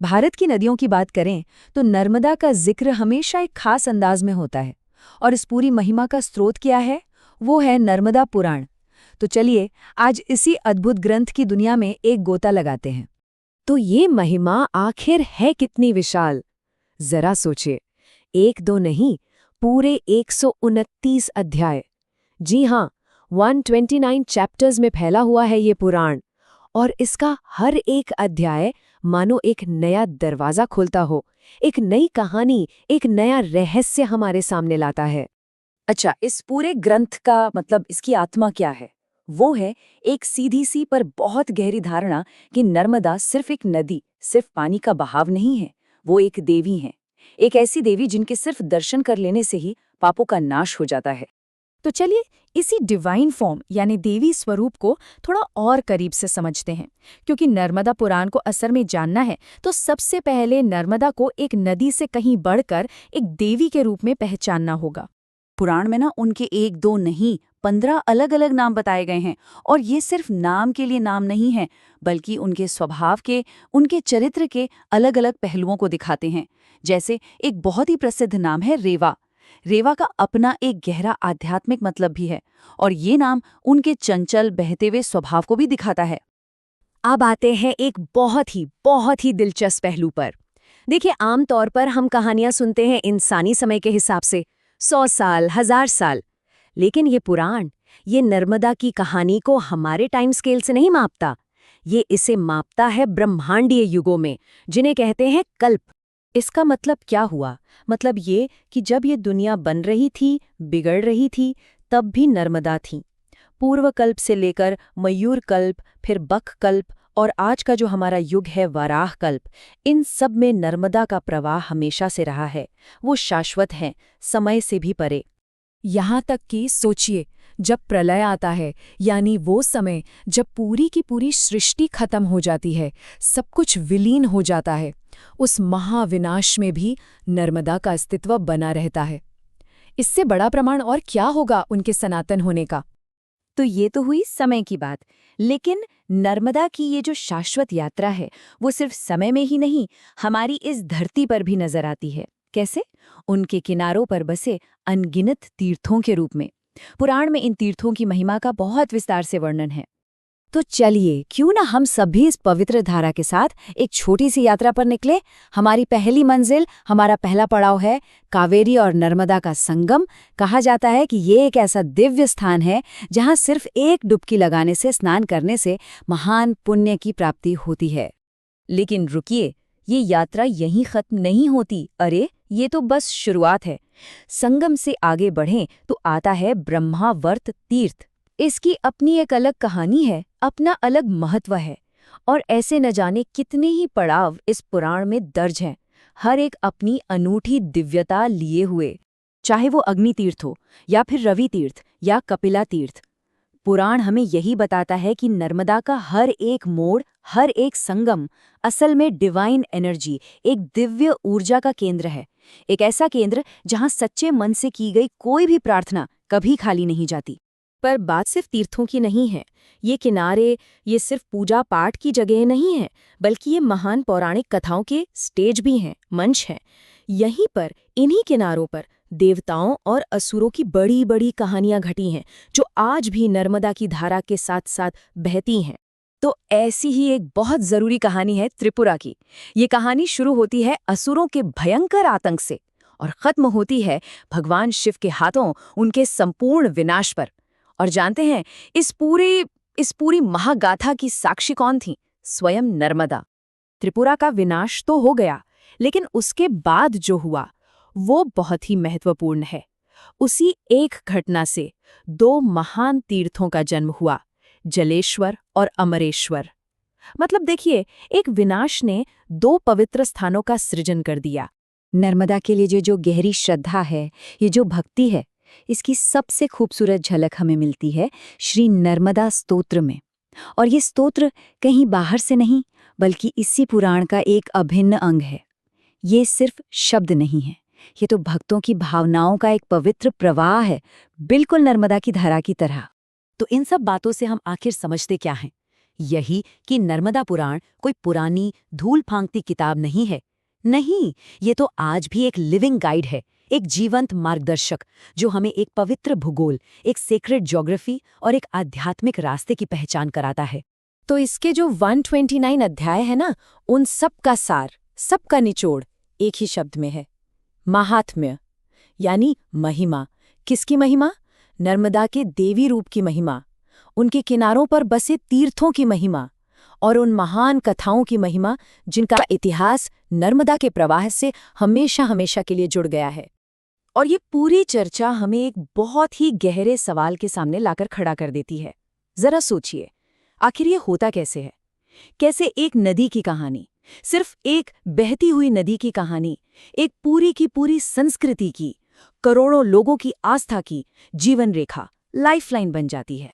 भारत की नदियों की बात करें तो नर्मदा का जिक्र हमेशा एक खास अंदाज में होता है। और इस पूरी महिमा का स्रोत क्या है? वो है नर्मदा पुराण। तो चलिए आज इसी अद्भुत ग्रंथ की दुनिया में एक गोता लगाते हैं। तो ये महिमा आखिर है कितनी विशाल? जरा सोचिए, एक दो नहीं, पूरे 129 अध्याय। जी हाँ, 129 चैप्टर्स में फैला हुआ है ये पुराण। और इसका हर एक अध्याय मानो एक नया दरवाजा खोलता हो, एक नई कहानी, एक नया रहस्य हमारे सामने लाता है। अच्छा, इस पूरे ग्रंथ का मतलब इसकी आत्मा क्या है? वो है एक सीधी सी पर बहुत गहरी धारणा कि नर्मदा सिर्फ एक नदी, सिर्फ पानी का बहाव नहीं है। वो एक देवी है, एक ऐसी देवी जिनके सिर्फ दर्शन कर लेने से ही पापों का नाश हो जाता है। तो चलिए इसी डिवाइन फॉर्म यानी देवी स्वरूप को थोड़ा और करीब से समझते हैं। क्योंकि नर्मदा पुराण को असर में जानना है तो सबसे पहले नर्मदा को एक नदी से कहीं बढ़कर एक देवी के रूप में पहचानना होगा। पुराण में ना उनके एक दो नहीं 15 अलग अलग नाम बताए गए हैं। और ये सिर्फ नाम के लिए नाम नहीं है, बल्कि उनके स्वभाव के, उनके चरित्र के अलग अलग पहलुओं को दिखाते हैं। जैसे एक बहुत ही प्रसिद्ध नाम है रेवा। रेवा का अपना एक गहरा आध्यात्मिक मतलब भी है, और ये नाम उनके चंचल बहते हुए स्वभाव को भी दिखाता है। अब आते हैं एक बहुत ही दिलचस्प पहलू पर। देखिए, आमतौर पर हम कहानियां सुनते हैं इंसानी समय के हिसाब से, 100 साल, 1000 साल। लेकिन ये पुराण, ये नर्मदा की कहानी को हमारे टाइम स्केल से नहीं मापता। ये इसे मापता है ब्रह्मांडीय युगों में, जिन्हें कहते हैं कल्प। इसका मतलब क्या हुआ? मतलब ये कि जब ये दुनिया बन रही थी, बिगड़ रही थी, तब भी नर्मदा थी। पूर्व कल्प से लेकर मयूर कल्प, फिर बक कल्प, और आज का जो हमारा युग है वराह कल्प, इन सब में नर्मदा का प्रवाह हमेशा से रहा है। वो शाश्वत है, समय से भी परे। यहाँ तक कि सोचिए, जब प्रलय आता है, यानी वो समय जब पूरी की पूरी सृष्टि खत्म हो जाती है, सब कुछ विलीन हो जाता है, उस महाविनाश में भी नर्मदा का अस्तित्व बना रहता है। इससे बड़ा प्रमाण और क्या होगा उनके सनातन होने का? तो ये तो हुई समय की बात। लेकिन नर्मदा की ये जो शाश्वत यात्रा है, वो सिर्फ समय में ही नहीं, हमारी इस धरती पर भी नजर आती है। कैसे? उनके किनारों पर बसे अनगिनत तीर्थों के रूप में। पुराण में इन तीर्थों की महिमा का बहुत विस्तार से वर्णन है। तो चलिए, क्यों ना हम सभी इस पवित्र धारा के साथ एक छोटी सी यात्रा पर निकले। हमारी पहली मंजिल, हमारा पहला पड़ाव है कावेरी और नर्मदा का संगम। कहा जाता है कि ये एक ऐसा दिव्य स्थान है जहां सिर्फ एक डुबकी लगाने से, स्नान करने से महान पुण्य की प्राप्ति होती है। लेकिन रुकिए, ये यात्रा यहीं खत्म नहीं होती। अरे, ये तो बस शुरुआत है। संगम से आगे बढ़ें तो आता है ब्रह्मावर्त तीर्थ। इसकी अपनी एक अलग कहानी है, अपना अलग महत्व है। और ऐसे न जाने कितने ही पड़ाव इस पुराण में दर्ज हैं, हर एक अपनी अनूठी दिव्यता लिए हुए। चाहे वो अग्नि तीर्थ हो, या फिर रवि तीर्थ, या कपिला तीर्थ, पुराण हमें यही बताता है कि नर्मदा का हर एक मोड़, हर एक संगम असल में डिवाइन एनर्जी, एक दिव्य ऊर्जा का केंद्र है। एक ऐसा केंद्र जहां सच्चे मन से की गई कोई भी प्रार्थना कभी खाली नहीं जाती। पर बात सिर्फ तीर्थों की नहीं है। ये किनारे, ये सिर्फ पूजा पाठ की जगह नहीं है, बल्कि ये महान पौराणिक कथाओं के स्टेज भी हैं, मंच हैं। यहीं पर, इन्हीं किनारों पर देवताओं और असुरों की बड़ी बड़ी कहानियां घटी हैं, जो आज भी नर्मदा की धारा के साथ साथ बहती हैं। तो ऐसी ही एक बहुत जरूरी कहानी है त्रिपुरा की। ये कहानी शुरू होती है असुरों के भयंकर आतंक से और खत्म होती है भगवान शिव के हाथों उनके संपूर्ण विनाश पर। और जानते हैं, इस पूरी महागाथा की साक्षी कौन थी? स्वयं नर्मदा। त्रिपुरा का विनाश तो हो गया, लेकिन उसके बाद जो हुआ वो बहुत ही महत्वपूर्ण है। उसी एक घटना से दो महान तीर्थों का जन्म हुआ, जलेश्वर और अमरेश्वर। मतलब देखिए, एक विनाश ने दो पवित्र स्थानों का सृजन कर दिया। नर्मदा के लिए जो गहरी श्रद्धा है, ये जो भक्ति है, इसकी सबसे खूबसूरत झलक हमें मिलती है श्री नर्मदा स्तोत्र में। और ये स्तोत्र कहीं बाहर से नहीं, बल्कि इसी पुराण का एक अभिन्न अंग है। ये सिर्फ शब्द नहीं है, ये तो भक्तों की भावनाओं का एक पवित्र प्रवाह है, बिल्कुल नर्मदा की धारा की तरह। तो इन सब बातों से हम आखिर समझते क्या हैं? यही कि नर्मदा पुराण कोई पुरानी धूल फांकती किताब नहीं है। नहीं, ये तो आज भी एक लिविंग गाइड है, एक जीवंत मार्गदर्शक जो हमें एक पवित्र भूगोल, एक सेक्रेड ज्योग्राफी और एक आध्यात्मिक रास्ते की पहचान कराता है। तो इसके जो 129 अध्याय है ना, उन सब का सार, सबका निचोड़ एक ही शब्द में है, महात्म्य, यानी महिमा। किसकी महिमा? नर्मदा के देवी रूप की महिमा, उनके किनारों पर बसे तीर्थों की महिमा और उन महान कथाओं की महिमा जिनका इतिहास नर्मदा के प्रवाह से हमेशा हमेशा के लिए जुड़ गया है। और ये पूरी चर्चा हमें एक बहुत ही गहरे सवाल के सामने लाकर खड़ा कर देती है। जरा सोचिए, आखिर ये होता कैसे है? कैसे एक नदी की कहानी, सिर्फ एक बहती हुई नदी की कहानी, एक पूरी की पूरी संस्कृति की, करोड़ों लोगों की आस्था की जीवन रेखा, लाइफलाइन बन जाती है?